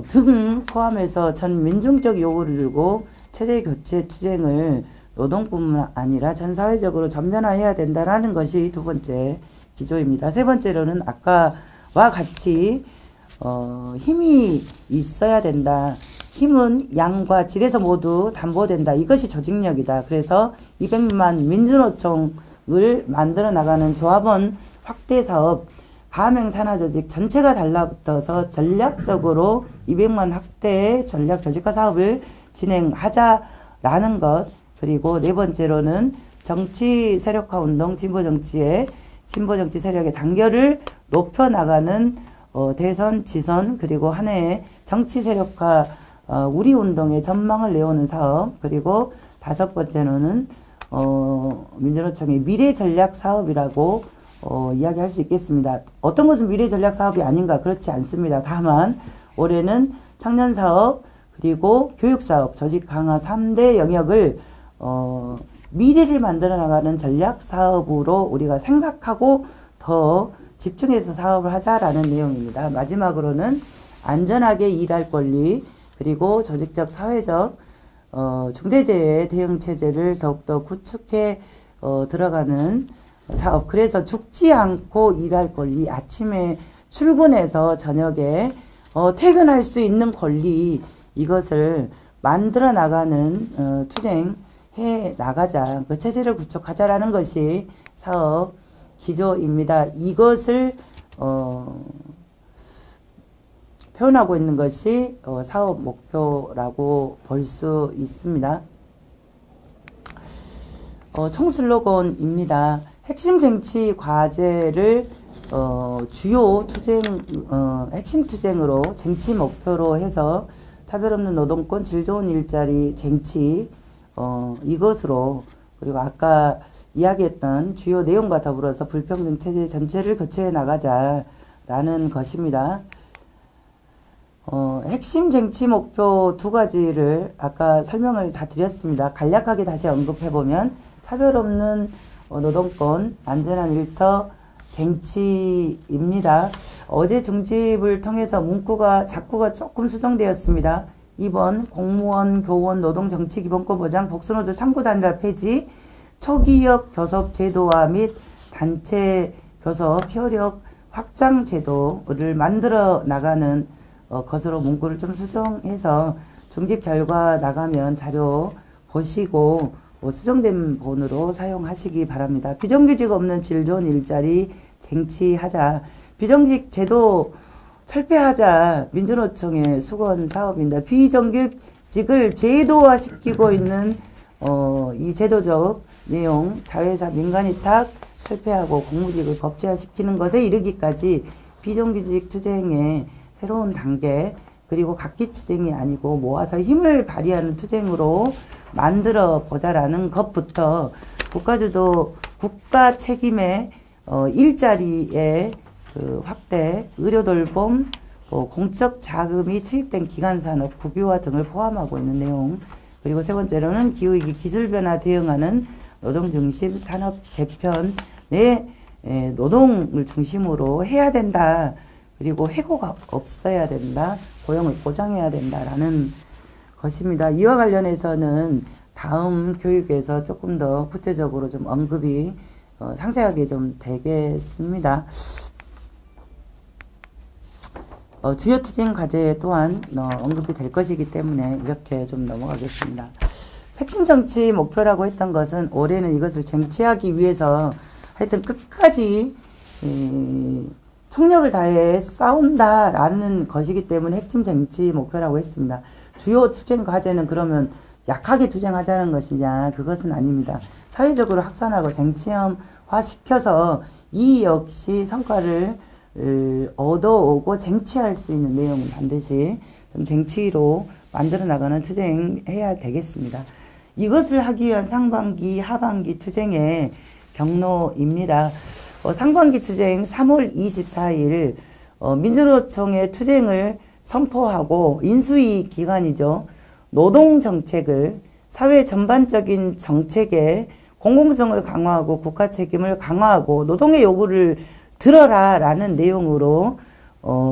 등 포함해서 전 민중적 요구를 들고 체제 교체 투쟁을 노동뿐만 아니라 전 사회적으로 전면화해야 된다라는 것이 두 번째 기조입니다. 세 번째로는 아까와 같이 힘이 있어야 된다. 힘은 양과 질에서 모두 담보된다. 이것이 조직력이다. 그래서 200만 민주노총을 만들어 나가는 조합원 확대 사업, 가맹 산하 조직 전체가 달라붙어서 전략적으로 200만 확대의 전략 조직화 사업을 진행하자라는 것. 그리고 네 번째로는 정치 세력화 운동, 진보 정치 세력의 단결을 높여 나가는 대선, 지선, 그리고 한 해의 정치 세력화 우리 운동의 전망을 내오는 사업, 그리고 다섯 번째로는 민주노총의 미래 전략 사업이라고 이야기할 수 있겠습니다. 어떤 것은 미래 전략 사업이 아닌가? 그렇지 않습니다. 다만 올해는 청년 사업, 그리고 교육 사업, 조직 강화 3대 영역을 미래를 만들어 나가는 전략 사업으로 우리가 생각하고 더 집중해서 사업을 하자라는 내용입니다. 마지막으로는 안전하게 일할 권리, 그리고 조직적, 사회적 중대재해 대응 체제를 더욱더 구축해 들어가는 사업. 그래서 죽지 않고 일할 권리, 아침에 출근해서 저녁에 퇴근할 수 있는 권리, 이것을 만들어 나가는 투쟁해 나가자. 그 체제를 구축하자라는 것이 사업 기조입니다. 이것을 표현하고 있는 것이 사업 목표라고 볼 수 있습니다. 총 슬로건입니다. 핵심 쟁취 과제를 주요 투쟁, 핵심 투쟁으로 쟁취 목표로 해서 차별 없는 노동권, 질 좋은 일자리 쟁취, 이것으로, 그리고 아까 이야기했던 주요 내용과 더불어서 불평등 체제 전체를 교체해 나가자라는 것입니다. 핵심 쟁취 목표 두 가지를 아까 설명을 다 드렸습니다. 간략하게 다시 언급해보면 차별 없는 노동권, 안전한 일터 쟁취입니다. 어제 중집을 통해서 작구가 조금 수정되었습니다. 2번 공무원, 교원, 노동정치기본권 보장, 복수노조 창구단일화 폐지, 초기업 교섭 제도화 및 단체 교섭 효력 확장 제도를 만들어 나가는 것으로 문구를 좀 수정해서 중집 결과 나가면 자료 보시고 수정된 본으로 사용하시기 바랍니다. 비정규직 없는 질 좋은 일자리 쟁취하자. 비정규직 제도 철폐하자. 민주노총의 수건 사업입니다. 비정규직을 제도화시키고 있는 이 제도적 내용, 자회사 민간위탁 철폐하고 공무직을 법제화시키는 것에 이르기까지 비정규직 투쟁의 새로운 단계, 그리고 각기 투쟁이 아니고 모아서 힘을 발휘하는 투쟁으로 만들어 보자라는 것부터 국가주도, 국가 책임의 일자리의 그 확대, 의료돌봄, 공적 자금이 투입된 기간산업, 국유화 등을 포함하고 있는 내용. 그리고 세 번째로는 기후위기 기술변화 대응하는 노동중심 산업 재편의 노동을 중심으로 해야 된다. 그리고 해고가 없어야 된다. 고용을 보장해야 된다라는 것입니다. 이와 관련해서는 다음 교육에서 조금 더 구체적으로 좀 언급이 상세하게 좀 되겠습니다. 주요 투쟁 과제 또한 언급이 될 것이기 때문에 이렇게 좀 넘어가겠습니다. 핵심 정치 목표라고 했던 것은 올해는 이것을 쟁취하기 위해서 하여튼 끝까지 총력을 다해 싸운다라는 것이기 때문에 핵심 쟁취 목표라고 했습니다. 주요 투쟁 과제는 그러면 약하게 투쟁하자는 것이냐? 그것은 아닙니다. 사회적으로 확산하고 쟁취형화 시켜서 이 역시 성과를 얻어오고 쟁취할 수 있는 내용은 반드시 좀 쟁취로 만들어 나가는 투쟁해야 되겠습니다. 이것을 하기 위한 상반기, 하반기 투쟁의 경로입니다. 상반기 투쟁 3월 24일 민주노총의 투쟁을 선포하고 인수위 기관이죠. 노동정책을 사회 전반적인 정책의 공공성을 강화하고 국가 책임을 강화하고 노동의 요구를 들어라 라는 내용으로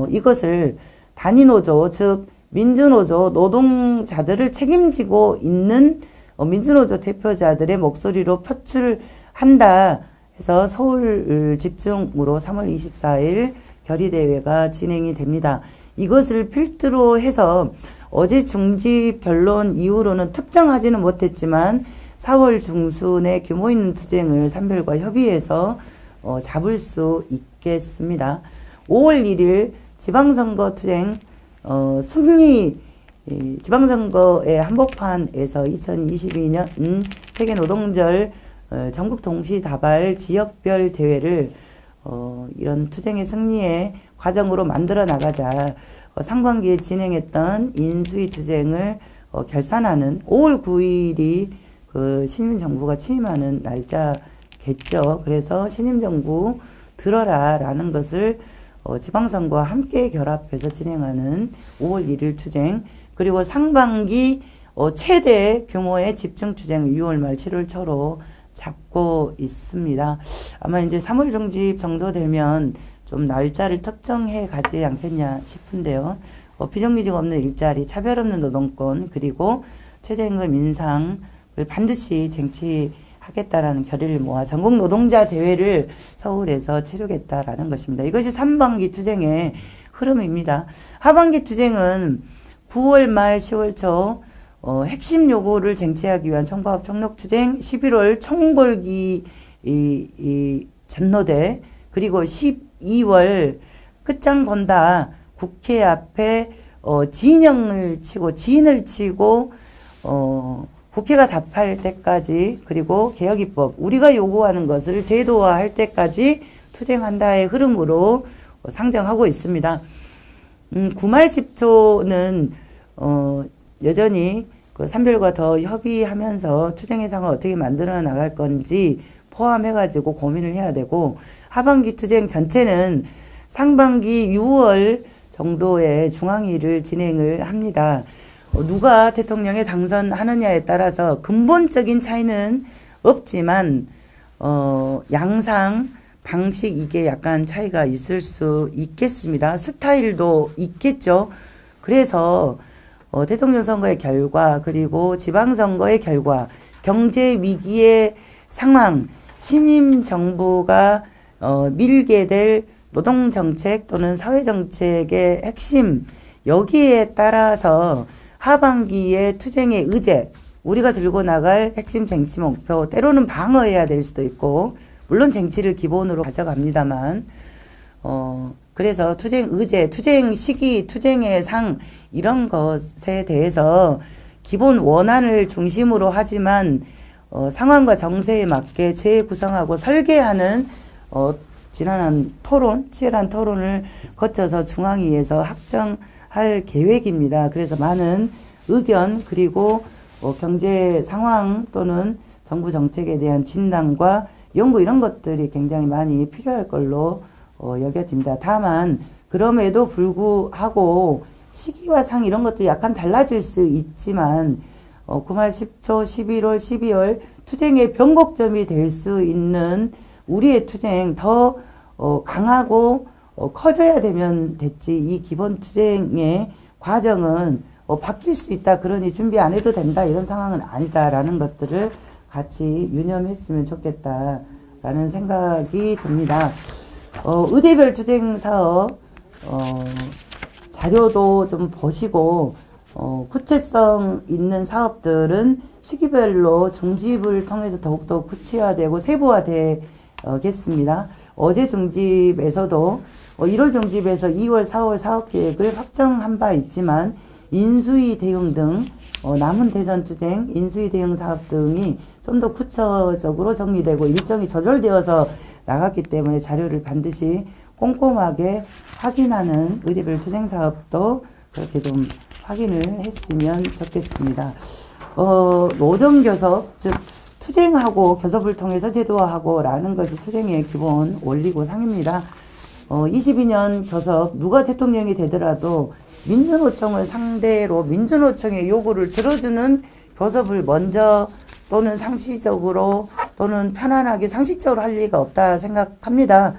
이것을 단위노조 즉 민주노조 노동자들을 책임지고 있는 민주노조 대표자들의 목소리로 표출한다 해서 서울 집중으로 3월 24일 결의대회가 진행이 됩니다. 이것을 필두로 해서 어제 중지 변론 이후로는 특정하지는 못했지만 4월 중순에 규모 있는 투쟁을 산별과 협의해서 잡을 수 있겠습니다. 5월 1일 지방선거 투쟁 승리 지방선거의 한복판에서 2022년 세계노동절 전국 동시다발 지역별 대회를 이런 투쟁의 승리의 과정으로 만들어 나가자 상반기에 진행했던 인수위 투쟁을 결산하는 5월 9일이 그 신임 정부가 취임하는 날짜겠죠. 그래서 신임 정부 들어라 라는 것을 지방선거와 함께 결합해서 진행하는 5월 1일 투쟁 그리고 상반기 최대 규모의 집중 투쟁 6월 말 7월 초로 잡고 있습니다. 아마 이제 3월 중집 정도 되면 좀 날짜를 특정해 가지 않겠냐 싶은데요. 비정규직 없는 일자리, 차별 없는 노동권, 그리고 최저임금 인상을 반드시 쟁취하겠다라는 결의를 모아 전국 노동자 대회를 서울에서 치르겠다라는 것입니다. 이것이 3반기 투쟁의 흐름입니다. 하반기 투쟁은 9월 말 10월 초 핵심 요구를 쟁취하기 위한 총파업 총력투쟁 11월 총궐기 전노대 그리고 12월 끝장 본다 국회 앞에 진을 치고 국회가 답할 때까지 그리고 개혁입법 우리가 요구하는 것을 제도화할 때까지 투쟁한다의 흐름으로 상정하고 있습니다. 9말 10초는 여전히 그 산별과 더 협의하면서 투쟁 해상을 어떻게 만들어 나갈 건지 포함해가지고 고민을 해야 되고 하반기 투쟁 전체는 상반기 6월 정도에 중앙위를 진행을 합니다. 누가 대통령에 당선하느냐에 따라서 근본적인 차이는 없지만 양상 방식 이게 약간 차이가 있을 수 있겠습니다. 스타일도 있겠죠. 그래서 대통령 선거의 결과 그리고 지방선거의 결과 경제 위기의 상황 신임 정부가 밀게 될 노동정책 또는 사회정책의 핵심 여기에 따라서 하반기의 투쟁의 의제 우리가 들고 나갈 핵심 쟁취 목표 때로는 방어해야 될 수도 있고 물론 쟁취를 기본으로 가져갑니다만 그래서 투쟁 의제, 투쟁 시기, 투쟁의 상 이런 것에 대해서 기본 원안을 중심으로 하지만 상황과 정세에 맞게 재구성하고 설계하는 지난한 토론, 치열한 토론을 거쳐서 중앙위에서 확정할 계획입니다. 그래서 많은 의견 그리고 경제 상황 또는 정부 정책에 대한 진단과 연구 이런 것들이 굉장히 많이 필요할 걸로 여겨집니다. 다만 그럼에도 불구하고 시기와 상 이런 것도 약간 달라질 수 있지만 9말 10초 11월 12월 투쟁의 변곡점이 될 수 있는 우리의 투쟁 더 강하고 커져야 되면 됐지 이 기본 투쟁의 과정은 바뀔 수 있다 그러니 준비 안 해도 된다 이런 상황은 아니다라는 것들을 같이 유념했으면 좋겠다라는 생각이 듭니다. 의제별 투쟁 사업 자료도 좀 보시고 구체성 있는 사업들은 시기별로 중집을 통해서 더욱더 구체화되고 세부화되겠습니다. 어제 중집에서도 1월 중집에서 2월 4월 사업계획을 확정한 바 있지만 인수위 대응 등 남은 대선 투쟁, 인수위 대응 사업 등이 좀 더 구체적으로 정리되고 일정이 조절되어서 나갔기 때문에 자료를 반드시 꼼꼼하게 확인하는 의제별 투쟁 사업도 그렇게 좀 확인을 했으면 좋겠습니다. 노정교섭, 즉 투쟁하고 교섭을 통해서 제도화하고 라는 것이 투쟁의 기본 원리고 상입니다. 22년 교섭 누가 대통령이 되더라도 민주노총을 상대로 민주노총의 요구를 들어주는 교섭을 먼저 또는 상시적으로 또는 편안하게 상식적으로 할 리가 없다 생각합니다.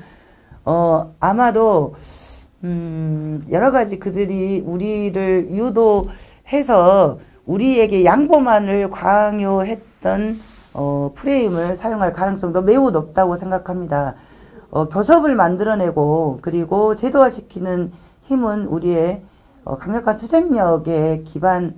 아마도 여러 가지 그들이 우리를 유도해서 우리에게 양보만을 강요했던 프레임을 사용할 가능성도 매우 높다고 생각합니다. 교섭을 만들어내고 그리고 제도화시키는 힘은 우리의 강력한 투쟁력에 기반할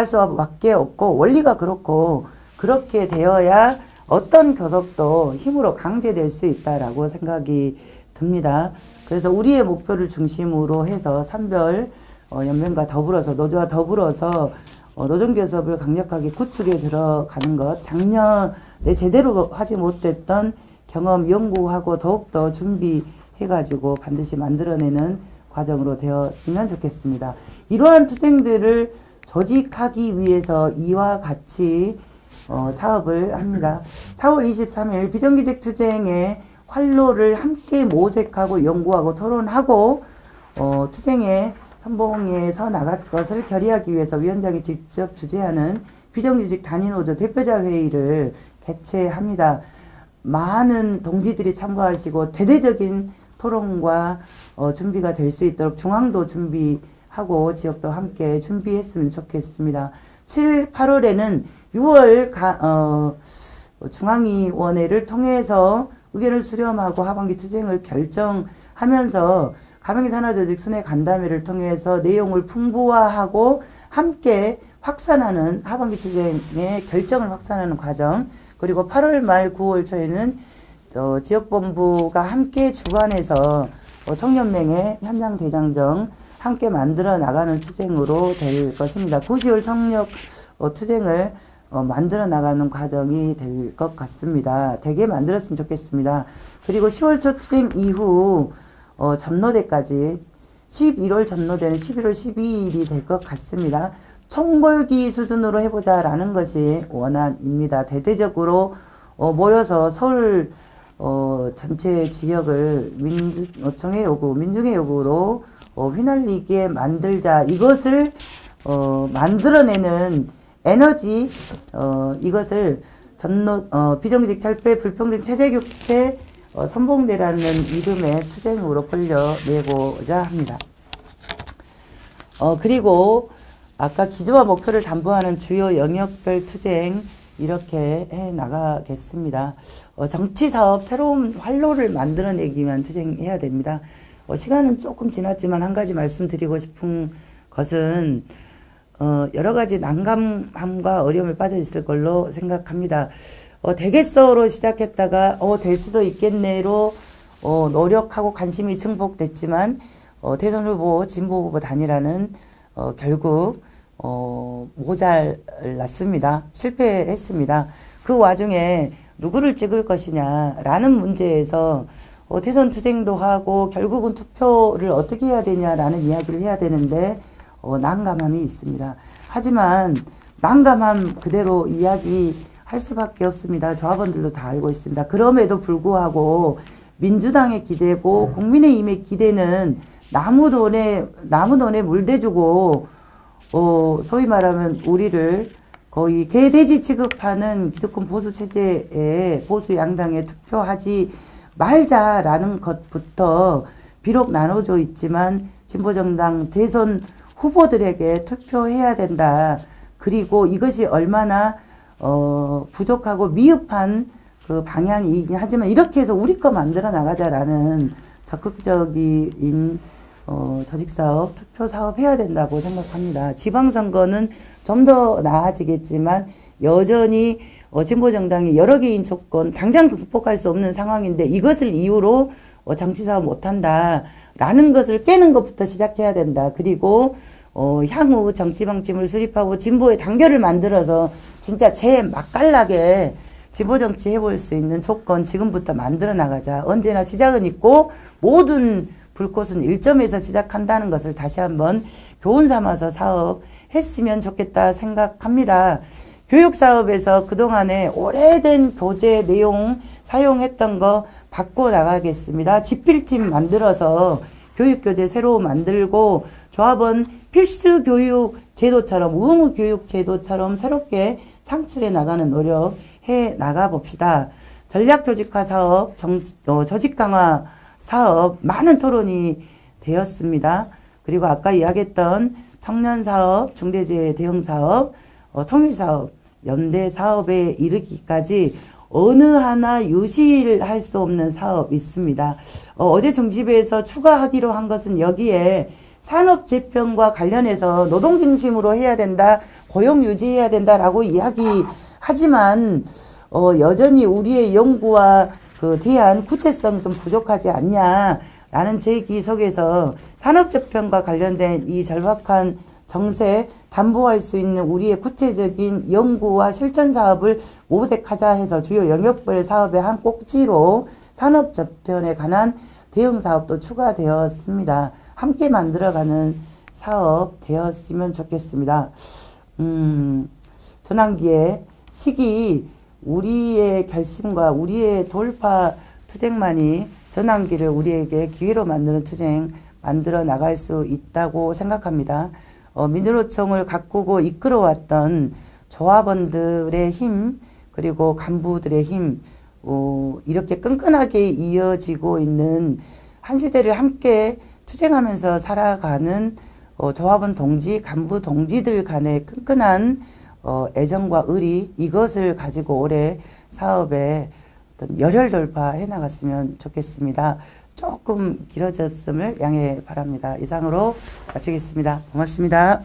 수밖에 없고 원리가 그렇고 그렇게 되어야 어떤 교섭도 힘으로 강제될 수 있다라고 생각이 듭니다. 그래서 우리의 목표를 중심으로 해서 산별 연맹과 더불어서 노조와 더불어서 노정교섭을 강력하게 구축에 들어가는 것, 작년에 제대로 하지 못했던 경험 연구하고 더욱더 준비해가지고 반드시 만들어내는 과정으로 되었으면 좋겠습니다. 이러한 투쟁들을 조직하기 위해서 이와 같이 사업을 합니다. 4월 23일 비정규직 투쟁의 활로를 함께 모색하고 연구하고 토론하고 투쟁의 선봉에서 나갈 것을 결의하기 위해서 위원장이 직접 주재하는 비정규직 단위노조 대표자 회의를 개최합니다. 많은 동지들이 참가하시고 대대적인 토론과 준비가 될 수 있도록 중앙도 준비하고 지역도 함께 준비했으면 좋겠습니다. 7, 8월에는 6월 중앙위원회를 통해서 의견을 수렴하고 하반기 투쟁을 결정하면서 가명기 산하조직 순회 간담회를 통해서 내용을 풍부화하고 함께 확산하는 하반기 투쟁의 결정을 확산하는 과정, 그리고 8월 말 9월 초에는 지역본부가 함께 주관해서 청년맹의 현장 대장정 함께 만들어 나가는 투쟁으로 될 것입니다. 9, 10월 청력 투쟁을 만들어 나가는 과정이 될 것 같습니다. 되게 만들었으면 좋겠습니다. 그리고 10월 초 투쟁 이후 전노대까지 11월 전노대는 11월 12일이 될 것 같습니다. 총궐기 수준으로 해보자라는 것이 원안입니다. 대대적으로 모여서 서울 전체 지역을 민주노총의 요구, 민중의 요구로 휘날리게 만들자. 이것을 만들어내는 에너지, 이것을 비정규직 철폐 불평등 체제 교체 선봉대라는 이름의 투쟁으로 벌려내고자 합니다. 그리고 아까 기조와 목표를 담보하는 주요 영역별 투쟁 이렇게 해 나가겠습니다. 정치사업 새로운 활로를 만들어내기 위한 투쟁해야 됩니다. 시간은 조금 지났지만 한 가지 말씀드리고 싶은 것은 여러 가지 난감함과 어려움을 빠져 있을 걸로 생각합니다. 되겠어로 시작했다가 될 수도 있겠네로 노력하고 관심이 증폭됐지만 대선 후보, 진보 후보 단일화는 결국 모자랐습니다. 실패했습니다. 그 와중에 누구를 찍을 것이냐라는 문제에서 대선 투쟁도 하고 결국은 투표를 어떻게 해야 되냐라는 이야기를 해야 되는데 난감함이 있습니다. 하지만 난감함 그대로 이야기할 수밖에 없습니다. 조합원들도 다 알고 있습니다. 그럼에도 불구하고 민주당의 기대고 국민의힘의 기대는 나무돈에 물대주고 소위 말하면 우리를 거의 개돼지 취급하는 기득권 보수 체제에 보수 양당에 투표하지 말자라는 것부터 비록 나눠져 있지만 진보정당 대선 후보들에게 투표해야 된다. 그리고 이것이 얼마나 부족하고 미흡한 그 방향이긴 하지만 이렇게 해서 우리 거 만들어 나가자라는 적극적인 조직사업, 투표사업 해야 된다고 생각합니다. 지방선거는 좀 더 나아지겠지만 여전히 진보정당이 여러 개인 조건, 당장 극복할 수 없는 상황인데 이것을 이유로 정치사업 못한다라는 것을 깨는 것부터 시작해야 된다. 그리고 향후 정치방침을 수립하고 진보의 단결을 만들어서 진짜 제 맛깔나게 진보 정치 해볼 수 있는 조건 지금부터 만들어 나가자. 언제나 시작은 있고 모든 불꽃은 1점에서 시작한다는 것을 다시 한번 교훈 삼아서 사업했으면 좋겠다 생각합니다. 교육사업에서 그동안에 오래된 교재 내용 사용했던 거 바꿔 나가겠습니다. 집필팀 만들어서 교육교재 새로 만들고 조합원 필수 교육 제도처럼 의무 교육 제도처럼 새롭게 창출해 나가는 노력 해 나가 봅시다. 전략 조직화 사업, 조직 강화 사업 많은 토론이 되었습니다. 그리고 아까 이야기했던 청년 사업, 중대재해 대응 사업, 통일 사업, 연대 사업에 이르기까지 어느 하나 유실할 수 없는 사업 있습니다. 어제 중집에서 추가하기로 한 것은 여기에 산업 재편과 관련해서 노동 중심으로 해야 된다, 고용 유지해야 된다라고 이야기하지만 여전히 우리의 연구와 그 대한 구체성 좀 부족하지 않냐라는 제기 속에서 산업 재편과 관련된 이 절박한 정세 담보할 수 있는 우리의 구체적인 연구와 실천 사업을 모색하자 해서 주요 영역별 사업의 한 꼭지로 산업 재편에 관한 대응 사업도 추가되었습니다. 함께 만들어가는 사업 되었으면 좋겠습니다. 전환기의 시기, 우리의 결심과 우리의 돌파 투쟁만이 전환기를 우리에게 기회로 만드는 투쟁 만들어 나갈 수 있다고 생각합니다. 민주노총을 가꾸고 이끌어왔던 조합원들의 힘, 그리고 간부들의 힘, 이렇게 끈끈하게 이어지고 있는 한 시대를 함께 투쟁하면서 살아가는 조합원 동지, 간부 동지들 간의 끈끈한 애정과 의리, 이것을 가지고 올해 사업에 어떤 열혈 돌파해 나갔으면 좋겠습니다. 조금 길어졌음을 양해 바랍니다. 이상으로 마치겠습니다. 고맙습니다.